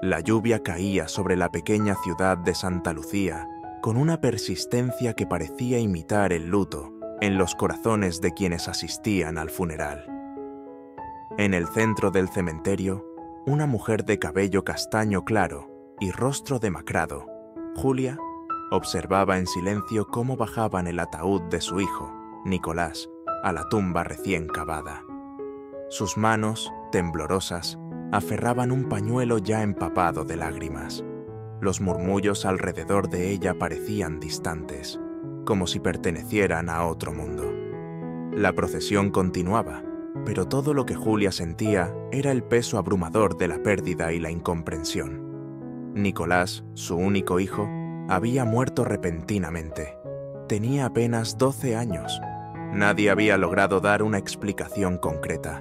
La lluvia caía sobre la pequeña ciudad de Santa Lucía con una persistencia que parecía imitar el luto en los corazones de quienes asistían al funeral. En el centro del cementerio, una mujer de cabello castaño claro y rostro demacrado, Julia, observaba en silencio cómo bajaban el ataúd de su hijo, Nicolás, a la tumba recién cavada. Sus manos, temblorosas, aferraban un pañuelo ya empapado de lágrimas. Los murmullos alrededor de ella parecían distantes, como si pertenecieran a otro mundo. La procesión continuaba, pero todo lo que Julia sentía era el peso abrumador de la pérdida y la incomprensión. Nicolás, su único hijo, había muerto repentinamente. Tenía apenas 12 años. Nadie había logrado dar una explicación concreta.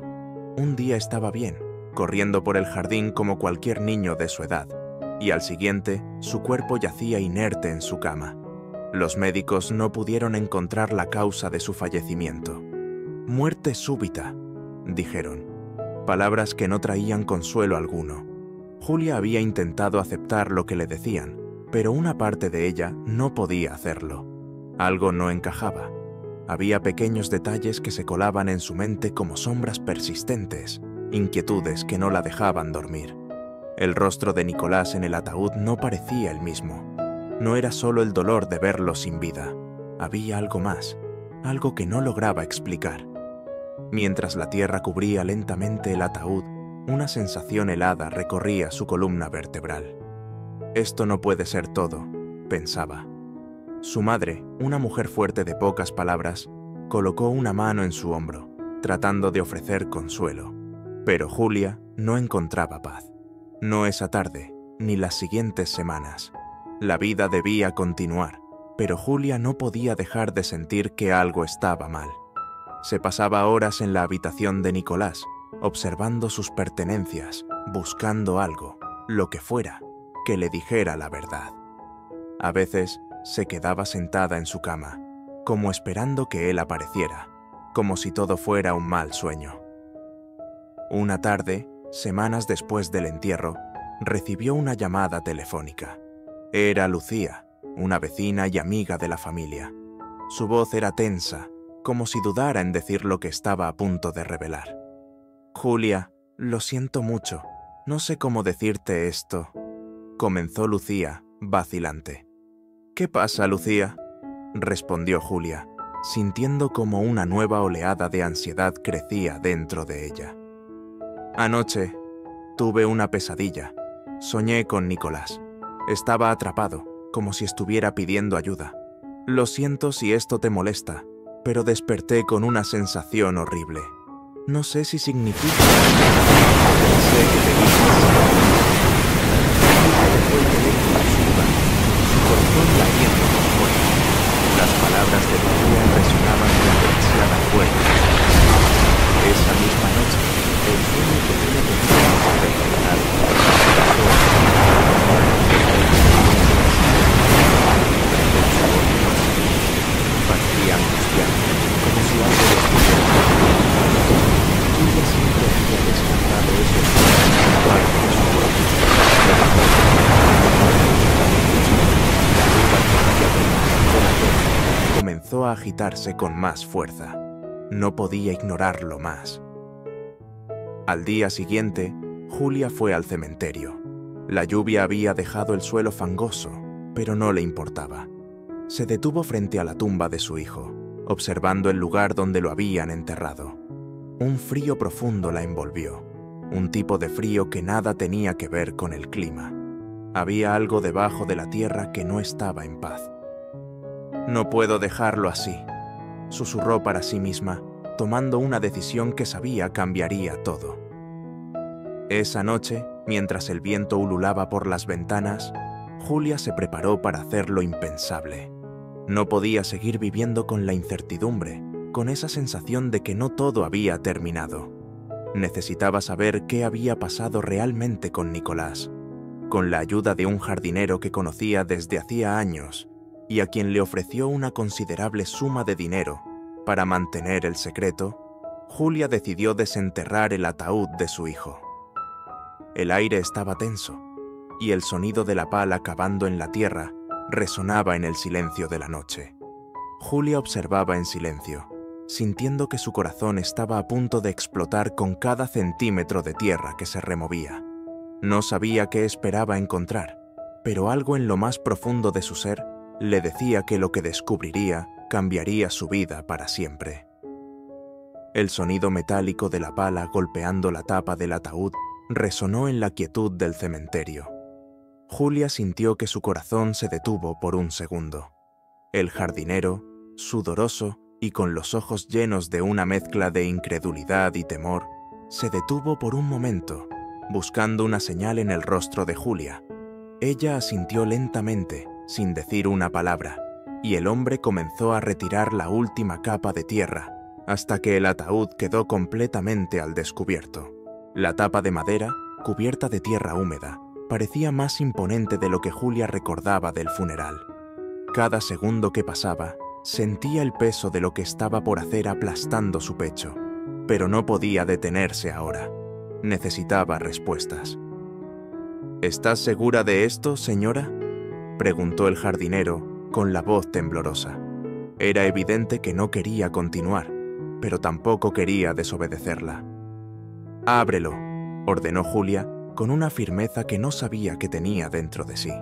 Un día estaba bien, corriendo por el jardín como cualquier niño de su edad, y al siguiente, su cuerpo yacía inerte en su cama. Los médicos no pudieron encontrar la causa de su fallecimiento. «Muerte súbita», dijeron. Palabras que no traían consuelo alguno. Julia había intentado aceptar lo que le decían, pero una parte de ella no podía hacerlo. Algo no encajaba. Había pequeños detalles que se colaban en su mente como sombras persistentes, inquietudes que no la dejaban dormir. El rostro de Nicolás en el ataúd no parecía el mismo. No era solo el dolor de verlo sin vida. Había algo más, algo que no lograba explicar. Mientras la tierra cubría lentamente el ataúd, una sensación helada recorría su columna vertebral. Esto no puede ser todo, pensaba. Su madre, una mujer fuerte de pocas palabras, colocó una mano en su hombro, tratando de ofrecer consuelo. Pero Julia no encontraba paz. No esa tarde, ni las siguientes semanas. La vida debía continuar, pero Julia no podía dejar de sentir que algo estaba mal. Se pasaba horas en la habitación de Nicolás, observando sus pertenencias, buscando algo, lo que fuera, que le dijera la verdad. A veces se quedaba sentada en su cama, como esperando que él apareciera, como si todo fuera un mal sueño. Una tarde, semanas después del entierro, recibió una llamada telefónica. Era Lucía, una vecina y amiga de la familia. Su voz era tensa, como si dudara en decir lo que estaba a punto de revelar. «Julia, lo siento mucho, no sé cómo decirte esto», comenzó Lucía, vacilante. «¿Qué pasa, Lucía?», respondió Julia, sintiendo como una nueva oleada de ansiedad crecía dentro de ella. «Anoche tuve una pesadilla. Soñé con Nicolás. Estaba atrapado, como si estuviera pidiendo ayuda. Lo siento si esto te molesta, pero desperté con una sensación horrible. No sé si significa... Pensé que te dije... Su corazón latiendo por fuera. Las palabras de Lucía resonaban con demasiada fuerza. Esa misma noche, el sueño que tenía parecía angustiante, como si algo le estuviera pasando. Ella siempre había descartado eso como parte de su cuerpo. Comenzó a agitarse con más fuerza. No podía ignorarlo más. Al día siguiente, Julia fue al cementerio. La lluvia había dejado el suelo fangoso, pero no le importaba. Se detuvo frente a la tumba de su hijo, observando el lugar donde lo habían enterrado. Un frío profundo la envolvió, un tipo de frío que nada tenía que ver con el clima. Había algo debajo de la tierra que no estaba en paz. «No puedo dejarlo así», susurró para sí misma, tomando una decisión que sabía cambiaría todo. Esa noche, mientras el viento ululaba por las ventanas, Julia se preparó para hacer lo impensable. No podía seguir viviendo con la incertidumbre, con esa sensación de que no todo había terminado. Necesitaba saber qué había pasado realmente con Nicolás. Con la ayuda de un jardinero que conocía desde hacía años y a quien le ofreció una considerable suma de dinero para mantener el secreto, Julia decidió desenterrar el ataúd de su hijo. El aire estaba tenso. y el sonido de la pala cavando en la tierra resonaba en el silencio de la noche. Julia observaba en silencio, sintiendo que su corazón estaba a punto de explotar con cada centímetro de tierra que se removía. No sabía qué esperaba encontrar, pero algo en lo más profundo de su ser le decía que lo que descubriría cambiaría su vida para siempre. El sonido metálico de la pala golpeando la tapa del ataúd resonó en la quietud del cementerio. Julia sintió que su corazón se detuvo por un segundo. El jardinero, sudoroso y con los ojos llenos de una mezcla de incredulidad y temor, se detuvo por un momento, buscando una señal en el rostro de Julia. Ella asintió lentamente, sin decir una palabra, y el hombre comenzó a retirar la última capa de tierra, hasta que el ataúd quedó completamente al descubierto. La tapa de madera, cubierta de tierra húmeda, parecía más imponente de lo que Julia recordaba del funeral. Cada segundo que pasaba, sentía el peso de lo que estaba por hacer aplastando su pecho, pero no podía detenerse ahora. Necesitaba respuestas. ¿Estás segura de esto, señora?, preguntó el jardinero con la voz temblorosa. Era evidente que no quería continuar, pero tampoco quería desobedecerla. «Ábrelo», ordenó Julia con una firmeza que no sabía que tenía dentro de sí.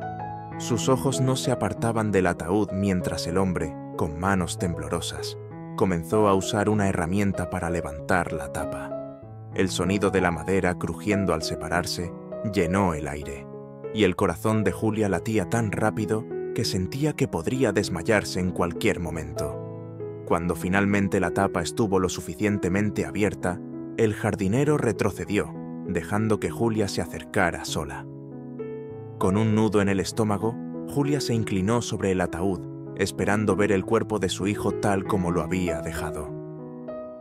Sus ojos no se apartaban del ataúd mientras el hombre, con manos temblorosas, comenzó a usar una herramienta para levantar la tapa. El sonido de la madera crujiendo al separarse llenó el aire, y el corazón de Julia latía tan rápido que sentía que podría desmayarse en cualquier momento. Cuando finalmente la tapa estuvo lo suficientemente abierta, el jardinero retrocedió, dejando que Julia se acercara sola. Con un nudo en el estómago, Julia se inclinó sobre el ataúd, esperando ver el cuerpo de su hijo tal como lo había dejado.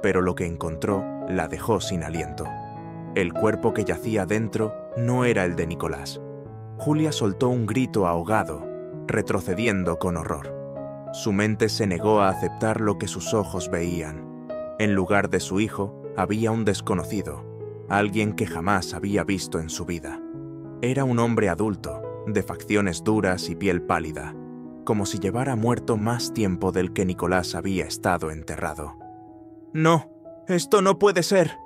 Pero lo que encontró la dejó sin aliento. El cuerpo que yacía dentro no era el de Nicolás. Julia soltó un grito ahogado, retrocediendo con horror. Su mente se negó a aceptar lo que sus ojos veían. En lugar de su hijo, había un desconocido, alguien que jamás había visto en su vida. Era un hombre adulto, de facciones duras y piel pálida, como si llevara muerto más tiempo del que Nicolás había estado enterrado. «No, esto no puede ser»,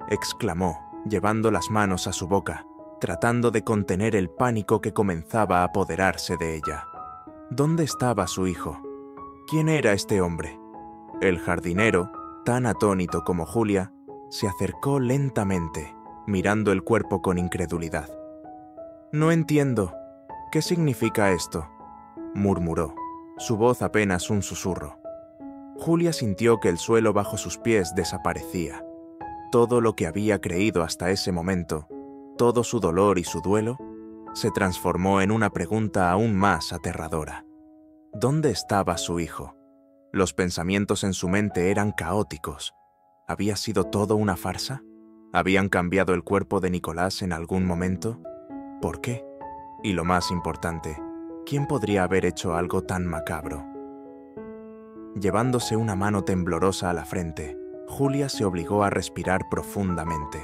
exclamó, llevando las manos a su boca, tratando de contener el pánico que comenzaba a apoderarse de ella. ¿Dónde estaba su hijo? ¿Quién era este hombre? El jardinero, tan atónito como Julia, se acercó lentamente, mirando el cuerpo con incredulidad. «No entiendo. ¿Qué significa esto?», murmuró, su voz apenas un susurro. Julia sintió que el suelo bajo sus pies desaparecía. Todo lo que había creído hasta ese momento, todo su dolor y su duelo, se transformó en una pregunta aún más aterradora. ¿Dónde estaba su hijo? Los pensamientos en su mente eran caóticos. ¿Había sido todo una farsa? ¿Habían cambiado el cuerpo de Nicolás en algún momento? ¿Por qué? Y lo más importante, ¿quién podría haber hecho algo tan macabro? Llevándose una mano temblorosa a la frente, Julia se obligó a respirar profundamente.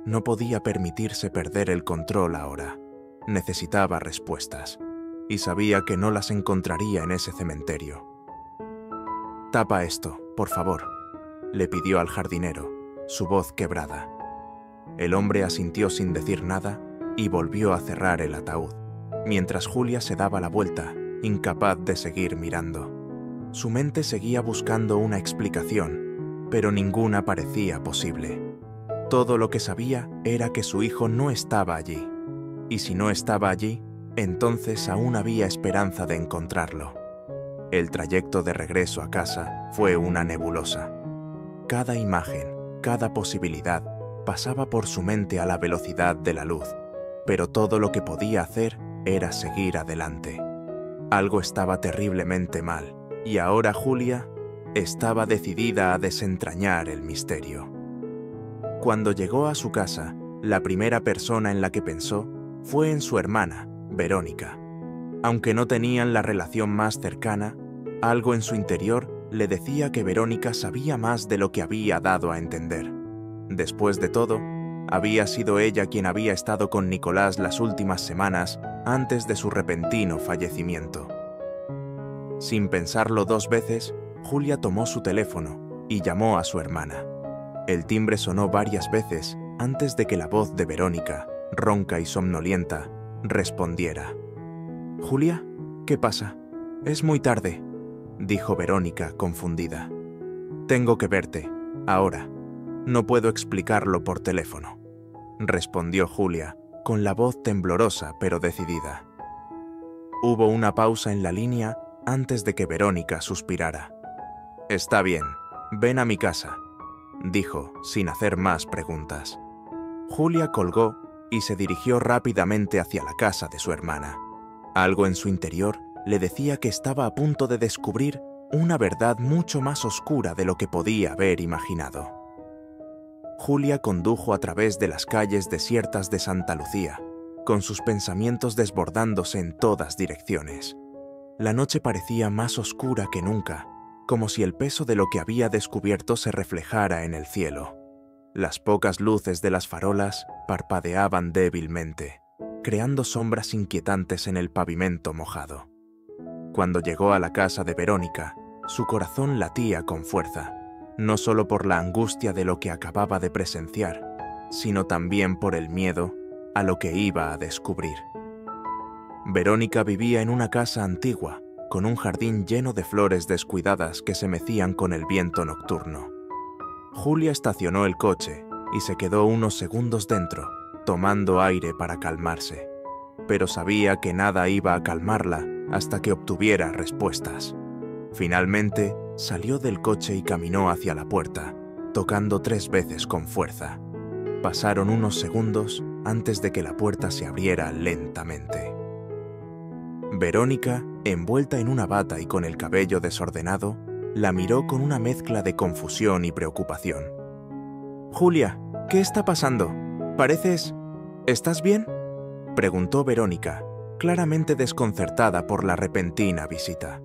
No podía permitirse perder el control ahora. Necesitaba respuestas, y sabía que no las encontraría en ese cementerio. «Tapa esto, por favor», le pidió al jardinero, su voz quebrada. El hombre asintió sin decir nada y volvió a cerrar el ataúd, mientras Julia se daba la vuelta, incapaz de seguir mirando. Su mente seguía buscando una explicación, pero ninguna parecía posible. Todo lo que sabía era que su hijo no estaba allí, y si no estaba allí, entonces aún había esperanza de encontrarlo. El trayecto de regreso a casa fue una nebulosa. Cada imagen, cada posibilidad, pasaba por su mente a la velocidad de la luz, pero todo lo que podía hacer era seguir adelante. Algo estaba terriblemente mal, y ahora Julia estaba decidida a desentrañar el misterio. Cuando llegó a su casa, la primera persona en la que pensó fue en su hermana, Verónica. Aunque no tenían la relación más cercana, algo en su interior le decía que Verónica sabía más de lo que había dado a entender. Después de todo, Había sido ella quien había estado con Nicolás las últimas semanas antes de su repentino fallecimiento. Sin pensarlo 2 veces, Julia tomó su teléfono y llamó a su hermana. El timbre sonó varias veces antes de que la voz de Verónica, ronca y somnolienta, respondiera. «¿Julia? ¿Qué pasa? Es muy tarde», dijo Verónica, confundida. «Tengo que verte, ahora. No puedo explicarlo por teléfono», respondió Julia, con la voz temblorosa pero decidida. Hubo una pausa en la línea antes de que Verónica suspirara. «Está bien, ven a mi casa», dijo, sin hacer más preguntas. Julia colgó y se dirigió rápidamente hacia la casa de su hermana. Algo en su interior le decía que estaba a punto de descubrir una verdad mucho más oscura de lo que podía haber imaginado. Julia condujo a través de las calles desiertas de Santa Lucía, con sus pensamientos desbordándose en todas direcciones. La noche parecía más oscura que nunca, como si el peso de lo que había descubierto se reflejara en el cielo. Las pocas luces de las farolas parpadeaban débilmente, creando sombras inquietantes en el pavimento mojado. Cuando llegó a la casa de Verónica, su corazón latía con fuerza, no solo por la angustia de lo que acababa de presenciar, sino también por el miedo a lo que iba a descubrir. Verónica vivía en una casa antigua, con un jardín lleno de flores descuidadas que se mecían con el viento nocturno. Julia estacionó el coche y se quedó unos segundos dentro, tomando aire para calmarse, pero sabía que nada iba a calmarla hasta que obtuviera respuestas. Finalmente, salió del coche y caminó hacia la puerta, tocando 3 veces con fuerza. Pasaron unos segundos antes de que la puerta se abriera lentamente. Verónica, envuelta en una bata y con el cabello desordenado, la miró con una mezcla de confusión y preocupación. «Julia, ¿qué está pasando? Pareces... ¿Estás bien?», preguntó Verónica, claramente desconcertada por la repentina visita.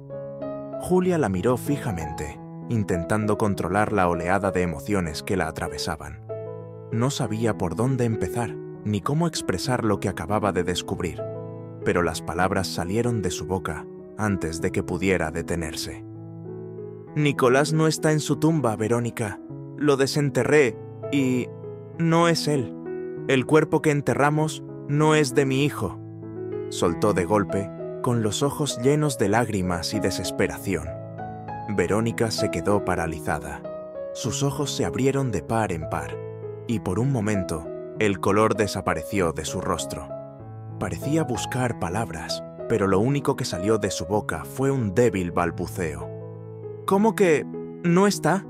Julia la miró fijamente, intentando controlar la oleada de emociones que la atravesaban. No sabía por dónde empezar, ni cómo expresar lo que acababa de descubrir, pero las palabras salieron de su boca antes de que pudiera detenerse. «Nicolás no está en su tumba, Verónica. Lo desenterré y... no es él. El cuerpo que enterramos no es de mi hijo», soltó de golpe, con los ojos llenos de lágrimas y desesperación. Verónica se quedó paralizada. Sus ojos se abrieron de par en par, y por un momento el color desapareció de su rostro. Parecía buscar palabras, pero lo único que salió de su boca fue un débil balbuceo. «¿Cómo que no está?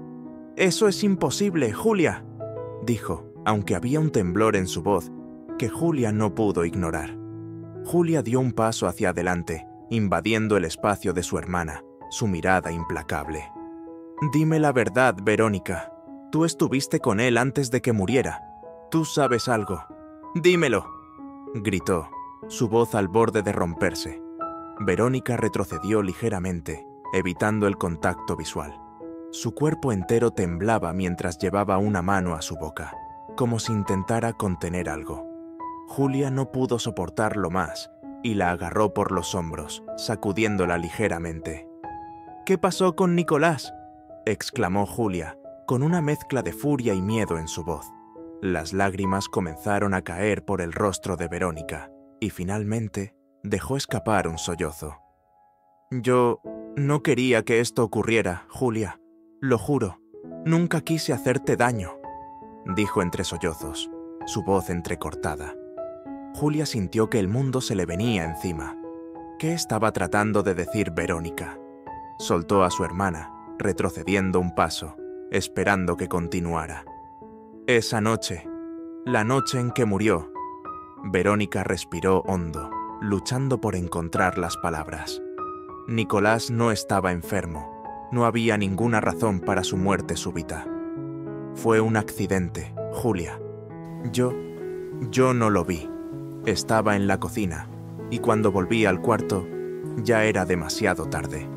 Eso es imposible, Julia», dijo, aunque había un temblor en su voz que Julia no pudo ignorar. Julia dio un paso hacia adelante, invadiendo el espacio de su hermana, su mirada implacable. «Dime la verdad, Verónica. Tú estuviste con él antes de que muriera. Tú sabes algo. ¡Dímelo!», gritó, su voz al borde de romperse. Verónica retrocedió ligeramente, evitando el contacto visual. Su cuerpo entero temblaba mientras llevaba una mano a su boca, como si intentara contener algo. Julia no pudo soportarlo más y la agarró por los hombros, sacudiéndola ligeramente. «¿Qué pasó con Nicolás?», exclamó Julia, con una mezcla de furia y miedo en su voz. Las lágrimas comenzaron a caer por el rostro de Verónica y finalmente dejó escapar un sollozo. «Yo no quería que esto ocurriera, Julia. Lo juro, nunca quise hacerte daño», dijo entre sollozos, su voz entrecortada. Julia sintió que el mundo se le venía encima. ¿Qué estaba tratando de decir Verónica? Soltó a su hermana, retrocediendo un paso, esperando que continuara. «Esa noche, la noche en que murió». Verónica respiró hondo, luchando por encontrar las palabras. Nicolás no estaba enfermo. No había ninguna razón para su muerte súbita. Fue un accidente, Julia. Yo no lo vi. Estaba en la cocina, y cuando volví al cuarto, ya era demasiado tarde.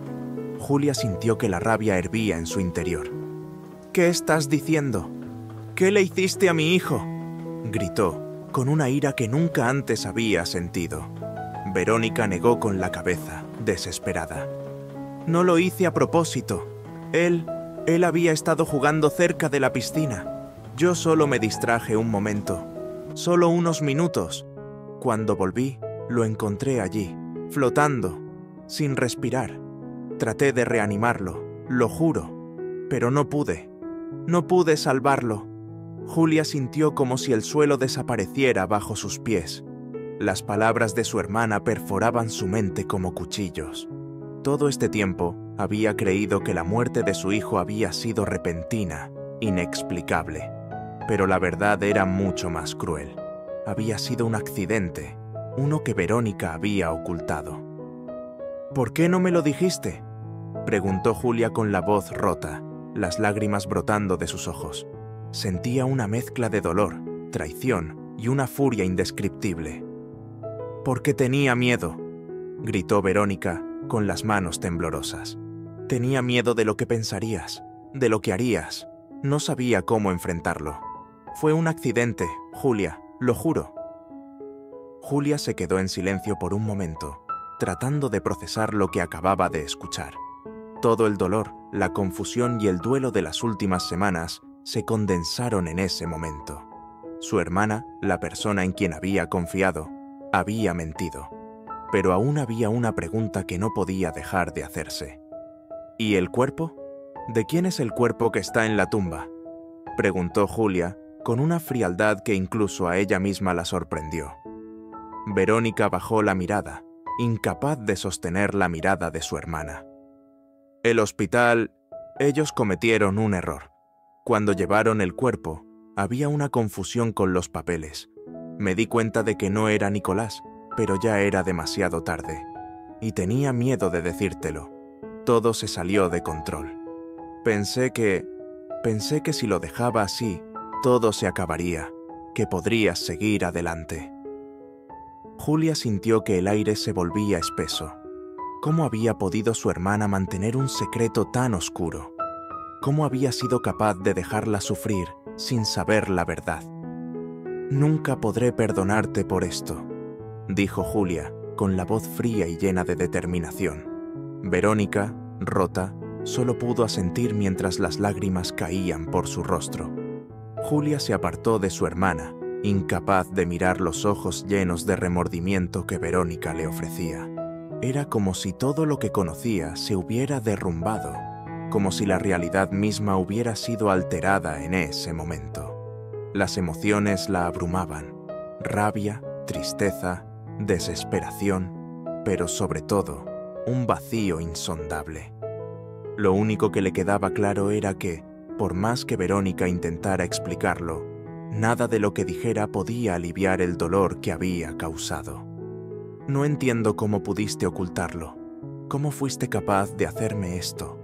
Julia sintió que la rabia hervía en su interior. «¿Qué estás diciendo? ¿Qué le hiciste a mi hijo?», gritó, con una ira que nunca antes había sentido. Verónica negó con la cabeza, desesperada. No lo hice a propósito. Él había estado jugando cerca de la piscina. Yo solo me distraje un momento, solo unos minutos. Cuando volví, lo encontré allí, flotando, sin respirar. Traté de reanimarlo, lo juro, pero no pude. No pude salvarlo. Julia sintió como si el suelo desapareciera bajo sus pies. Las palabras de su hermana perforaban su mente como cuchillos. Todo este tiempo había creído que la muerte de su hijo había sido repentina, inexplicable. Pero la verdad era mucho más cruel. Había sido un accidente, uno que Verónica había ocultado. ¿Por qué no me lo dijiste?, preguntó Julia con la voz rota, las lágrimas brotando de sus ojos. Sentía una mezcla de dolor, traición y una furia indescriptible. «Porque tenía miedo», gritó Verónica con las manos temblorosas. «Tenía miedo de lo que pensarías, de lo que harías. No sabía cómo enfrentarlo. Fue un accidente, Julia, lo juro». Julia se quedó en silencio por un momento, tratando de procesar lo que acababa de escuchar. Todo el dolor, la confusión y el duelo de las últimas semanas se condensaron en ese momento. Su hermana, la persona en quien había confiado, había mentido. Pero aún había una pregunta que no podía dejar de hacerse. ¿Y el cuerpo? ¿De quién es el cuerpo que está en la tumba?, preguntó Julia, con una frialdad que incluso a ella misma la sorprendió. Verónica bajó la mirada, incapaz de sostener la mirada de su hermana. El hospital, ellos cometieron un error. Cuando llevaron el cuerpo, había una confusión con los papeles. Me di cuenta de que no era Nicolás, pero ya era demasiado tarde. Y tenía miedo de decírtelo. Todo se salió de control. Pensé que si lo dejaba así, todo se acabaría, que podrías seguir adelante. Julia sintió que el aire se volvía espeso. ¿Cómo había podido su hermana mantener un secreto tan oscuro? ¿Cómo había sido capaz de dejarla sufrir sin saber la verdad? «Nunca podré perdonarte por esto», dijo Julia, con la voz fría y llena de determinación. Verónica, rota, solo pudo asentir mientras las lágrimas caían por su rostro. Julia se apartó de su hermana, incapaz de mirar los ojos llenos de remordimiento que Verónica le ofrecía. Era como si todo lo que conocía se hubiera derrumbado, como si la realidad misma hubiera sido alterada en ese momento. Las emociones la abrumaban: rabia, tristeza, desesperación, pero sobre todo, un vacío insondable. Lo único que le quedaba claro era que, por más que Verónica intentara explicarlo, nada de lo que dijera podía aliviar el dolor que había causado. «No entiendo cómo pudiste ocultarlo. ¿Cómo fuiste capaz de hacerme esto?»,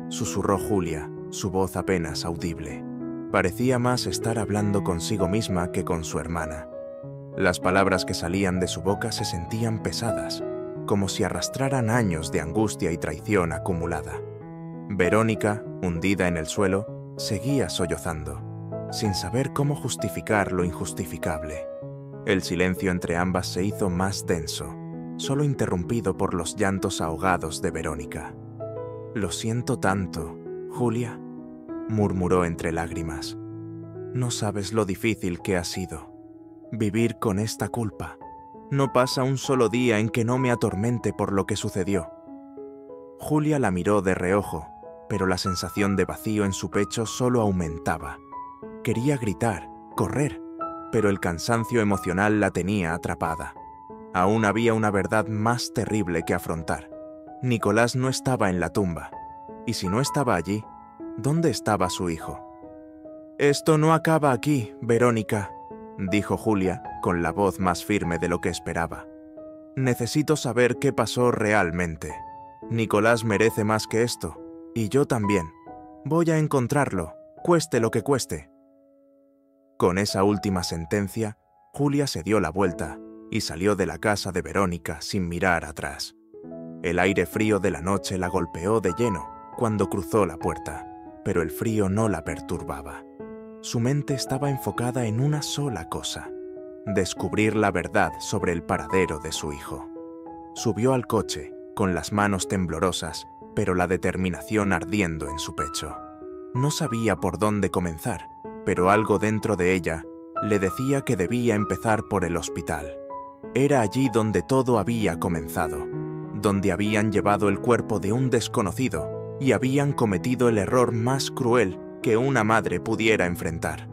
susurró Julia, su voz apenas audible. Parecía más estar hablando consigo misma que con su hermana. Las palabras que salían de su boca se sentían pesadas, como si arrastraran años de angustia y traición acumulada. Verónica, hundida en el suelo, seguía sollozando, sin saber cómo justificar lo injustificable. El silencio entre ambas se hizo más denso, solo interrumpido por los llantos ahogados de Verónica. «Lo siento tanto, Julia», murmuró entre lágrimas. «No sabes lo difícil que ha sido vivir con esta culpa. No pasa un solo día en que no me atormente por lo que sucedió». Julia la miró de reojo, pero la sensación de vacío en su pecho solo aumentaba. Quería gritar, correr, pero el cansancio emocional la tenía atrapada. Aún había una verdad más terrible que afrontar. Nicolás no estaba en la tumba. Y si no estaba allí, ¿dónde estaba su hijo? «Esto no acaba aquí, Verónica», dijo Julia, con la voz más firme de lo que esperaba. «Necesito saber qué pasó realmente. Nicolás merece más que esto, y yo también. Voy a encontrarlo, cueste lo que cueste». Con esa última sentencia, Julia se dio la vuelta y salió de la casa de Verónica sin mirar atrás. El aire frío de la noche la golpeó de lleno cuando cruzó la puerta, pero el frío no la perturbaba. Su mente estaba enfocada en una sola cosa: descubrir la verdad sobre el paradero de su hijo. Subió al coche, con las manos temblorosas, pero la determinación ardiendo en su pecho. No sabía por dónde comenzar, pero algo dentro de ella le decía que debía empezar por el hospital. Era allí donde todo había comenzado, donde habían llevado el cuerpo de un desconocido y habían cometido el error más cruel que una madre pudiera enfrentar.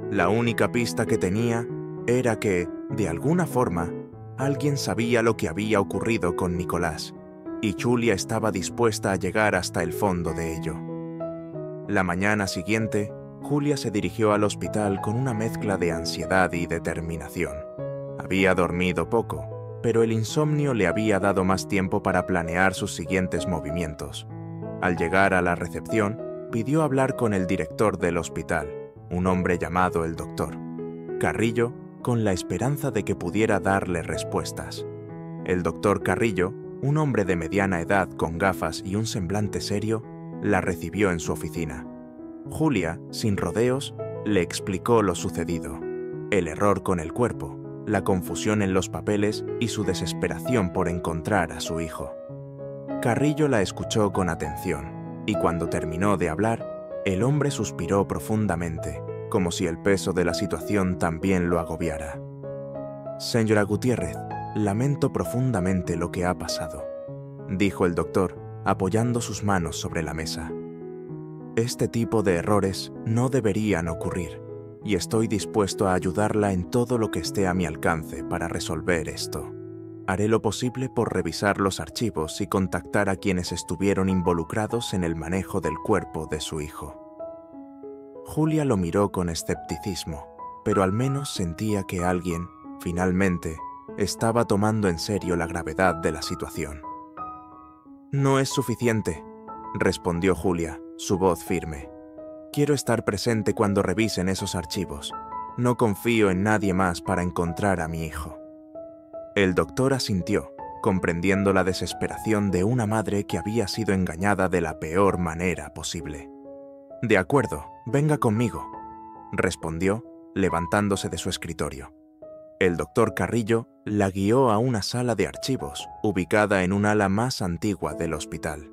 La única pista que tenía era que, de alguna forma, alguien sabía lo que había ocurrido con Nicolás, y Julia estaba dispuesta a llegar hasta el fondo de ello. La mañana siguiente, Julia se dirigió al hospital con una mezcla de ansiedad y determinación. Había dormido poco, pero el insomnio le había dado más tiempo para planear sus siguientes movimientos. Al llegar a la recepción, pidió hablar con el director del hospital, un hombre llamado el doctor Carrillo, con la esperanza de que pudiera darle respuestas. El doctor Carrillo, un hombre de mediana edad con gafas y un semblante serio, la recibió en su oficina. Julia, sin rodeos, le explicó lo sucedido: el error con el cuerpo, la confusión en los papeles y su desesperación por encontrar a su hijo. Carrillo la escuchó con atención, y cuando terminó de hablar, el hombre suspiró profundamente, como si el peso de la situación también lo agobiara. «Señora Gutiérrez, lamento profundamente lo que ha pasado», dijo el doctor, apoyando sus manos sobre la mesa. «Este tipo de errores no deberían ocurrir, y estoy dispuesto a ayudarla en todo lo que esté a mi alcance para resolver esto. Haré lo posible por revisar los archivos y contactar a quienes estuvieron involucrados en el manejo del cuerpo de su hijo». Julia lo miró con escepticismo, pero al menos sentía que alguien, finalmente, estaba tomando en serio la gravedad de la situación. «No es suficiente», respondió Julia, su voz firme. «Quiero estar presente cuando revisen esos archivos. No confío en nadie más para encontrar a mi hijo». El doctor asintió, comprendiendo la desesperación de una madre que había sido engañada de la peor manera posible. «De acuerdo, venga conmigo», respondió, levantándose de su escritorio. El doctor Carrillo la guió a una sala de archivos, ubicada en un ala más antigua del hospital.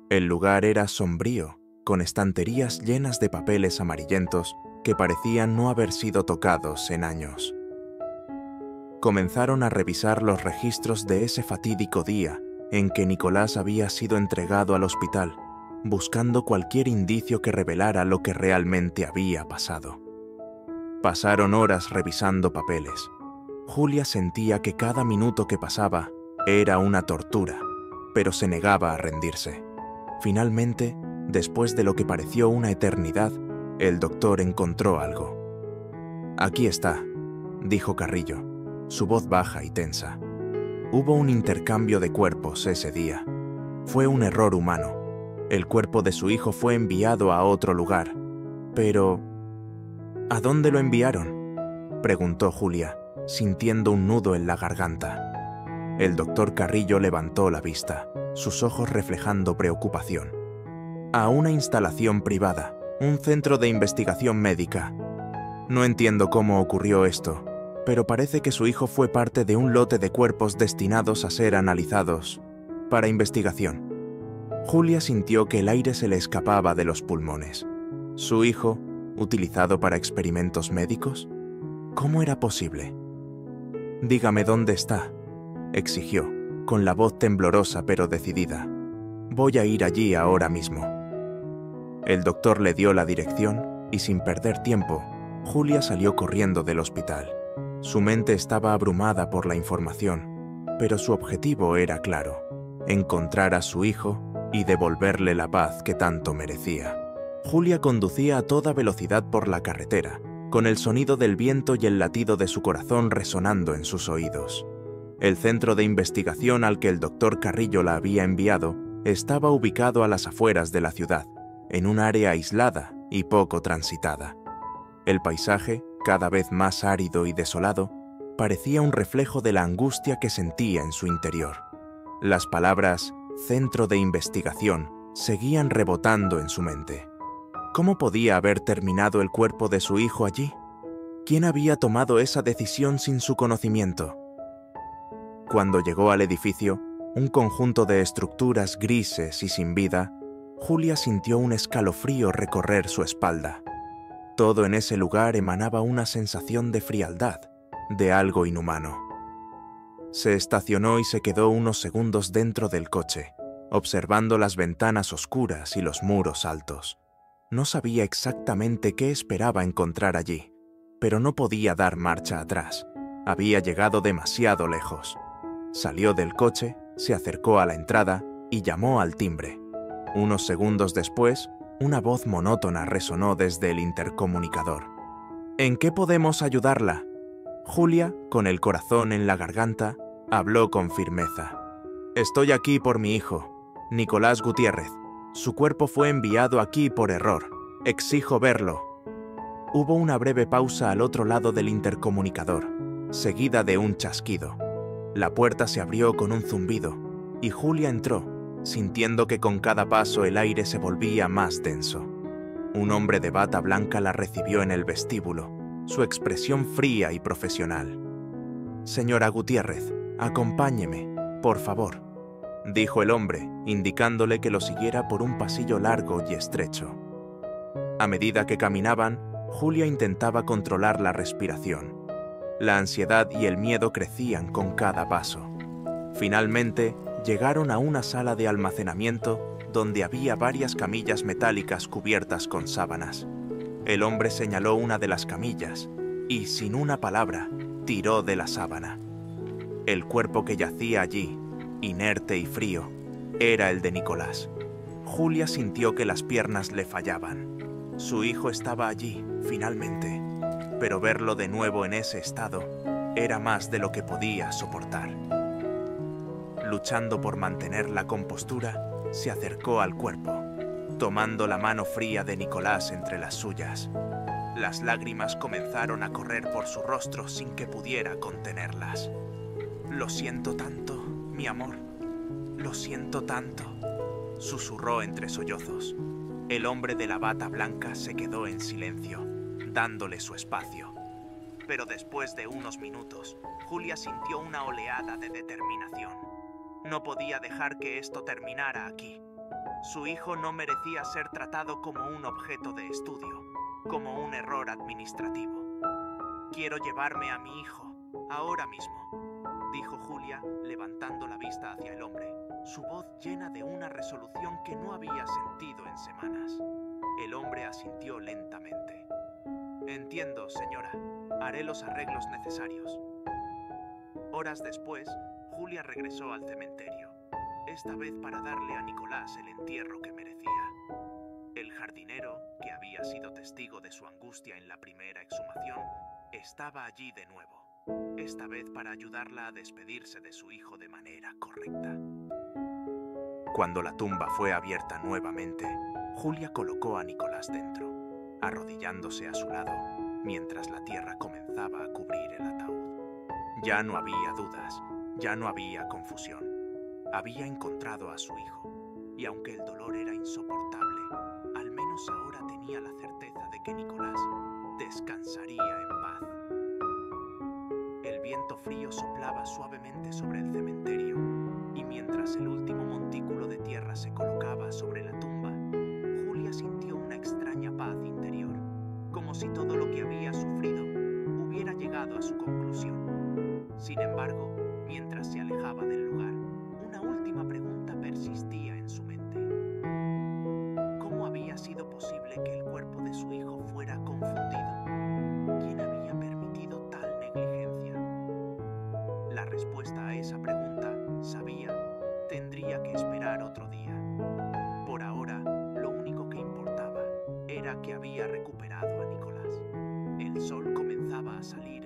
El lugar era sombrío, con estanterías llenas de papeles amarillentos que parecían no haber sido tocados en años. Comenzaron a revisar los registros de ese fatídico día en que Nicolás había sido entregado al hospital, buscando cualquier indicio que revelara lo que realmente había pasado. Pasaron horas revisando papeles. Julia sentía que cada minuto que pasaba era una tortura, pero se negaba a rendirse. Finalmente, después de lo que pareció una eternidad, el doctor encontró algo. «Aquí está», dijo Carrillo, su voz baja y tensa. «Hubo un intercambio de cuerpos ese día. Fue un error humano. El cuerpo de su hijo fue enviado a otro lugar. Pero... ¿a dónde lo enviaron?», preguntó Julia, sintiendo un nudo en la garganta. El doctor Carrillo levantó la vista, sus ojos reflejando preocupación. «A una instalación privada, un centro de investigación médica. No entiendo cómo ocurrió esto, pero parece que su hijo fue parte de un lote de cuerpos destinados a ser analizados para investigación». Julia sintió que el aire se le escapaba de los pulmones. ¿Su hijo, utilizado para experimentos médicos? ¿Cómo era posible? «Dígame dónde está», exigió, con la voz temblorosa pero decidida. «Voy a ir allí ahora mismo». El doctor le dio la dirección y, sin perder tiempo, Julia salió corriendo del hospital. Su mente estaba abrumada por la información, pero su objetivo era claro: encontrar a su hijo y devolverle la paz que tanto merecía. Julia conducía a toda velocidad por la carretera, con el sonido del viento y el latido de su corazón resonando en sus oídos. El centro de investigación al que el doctor Carrillo la había enviado estaba ubicado a las afueras de la ciudad, en un área aislada y poco transitada. El paisaje, cada vez más árido y desolado, parecía un reflejo de la angustia que sentía en su interior. Las palabras «centro de investigación» seguían rebotando en su mente. ¿Cómo podía haber terminado el cuerpo de su hijo allí? ¿Quién había tomado esa decisión sin su conocimiento? Cuando llegó al edificio, un conjunto de estructuras grises y sin vida, Julia sintió un escalofrío recorrer su espalda. Todo en ese lugar emanaba una sensación de frialdad, de algo inhumano. Se estacionó y se quedó unos segundos dentro del coche, observando las ventanas oscuras y los muros altos. No sabía exactamente qué esperaba encontrar allí, pero no podía dar marcha atrás. Había llegado demasiado lejos. Salió del coche, se acercó a la entrada y llamó al timbre. Unos segundos después, una voz monótona resonó desde el intercomunicador. ¿En qué podemos ayudarla? Julia, con el corazón en la garganta, habló con firmeza. Estoy aquí por mi hijo, Nicolás Gutiérrez. Su cuerpo fue enviado aquí por error. Exijo verlo. Hubo una breve pausa al otro lado del intercomunicador, seguida de un chasquido. La puerta se abrió con un zumbido, y Julia entró, sintiendo que con cada paso el aire se volvía más denso. Un hombre de bata blanca la recibió en el vestíbulo, su expresión fría y profesional. «Señora Gutiérrez, acompáñeme, por favor», dijo el hombre, indicándole que lo siguiera por un pasillo largo y estrecho. A medida que caminaban, Julia intentaba controlar la respiración. La ansiedad y el miedo crecían con cada paso. Finalmente, llegaron a una sala de almacenamiento donde había varias camillas metálicas cubiertas con sábanas. El hombre señaló una de las camillas y, sin una palabra, tiró de la sábana. El cuerpo que yacía allí, inerte y frío, era el de Nicolás. Julia sintió que las piernas le fallaban. Su hijo estaba allí, finalmente, pero verlo de nuevo en ese estado era más de lo que podía soportar. Luchando por mantener la compostura, se acercó al cuerpo, tomando la mano fría de Nicolás entre las suyas. Las lágrimas comenzaron a correr por su rostro sin que pudiera contenerlas. «Lo siento tanto, mi amor. Lo siento tanto», susurró entre sollozos. El hombre de la bata blanca se quedó en silencio, dándole su espacio. Pero después de unos minutos, Julia sintió una oleada de determinación. No podía dejar que esto terminara aquí. Su hijo no merecía ser tratado como un objeto de estudio, como un error administrativo. «Quiero llevarme a mi hijo, ahora mismo», dijo Julia, levantando la vista hacia el hombre, su voz llena de una resolución que no había sentido en semanas. El hombre asintió lentamente. «Entiendo, señora. Haré los arreglos necesarios». Horas después, Julia regresó al cementerio, esta vez para darle a Nicolás el entierro que merecía. El jardinero, que había sido testigo de su angustia en la primera exhumación, estaba allí de nuevo, esta vez para ayudarla a despedirse de su hijo de manera correcta. Cuando la tumba fue abierta nuevamente, Julia colocó a Nicolás dentro, arrodillándose a su lado, mientras la tierra comenzaba a cubrir el ataúd. Ya no había dudas, ya no había confusión. Había encontrado a su hijo, y aunque el dolor era insoportable, al menos ahora tenía la certeza de que Nicolás descansaría en paz. El viento frío soplaba suavemente sobre el cementerio, y mientras el último montículo de tierra se colocaba sobre la tumba, Julia sintió una extraña paz interior, como si todo lo que había sufrido hubiera llegado a su conclusión. Sin embargo, mientras se alejaba del lugar, una última pregunta persistía en su mente. ¿Cómo había sido posible que el cuerpo de su hijo fuera confundido? ¿Quién había permitido tal negligencia? La respuesta a esa pregunta, sabía, tendría que esperar otro día. Por ahora, lo único que importaba era que había recuperado a Nicolás. El sol comenzaba a salir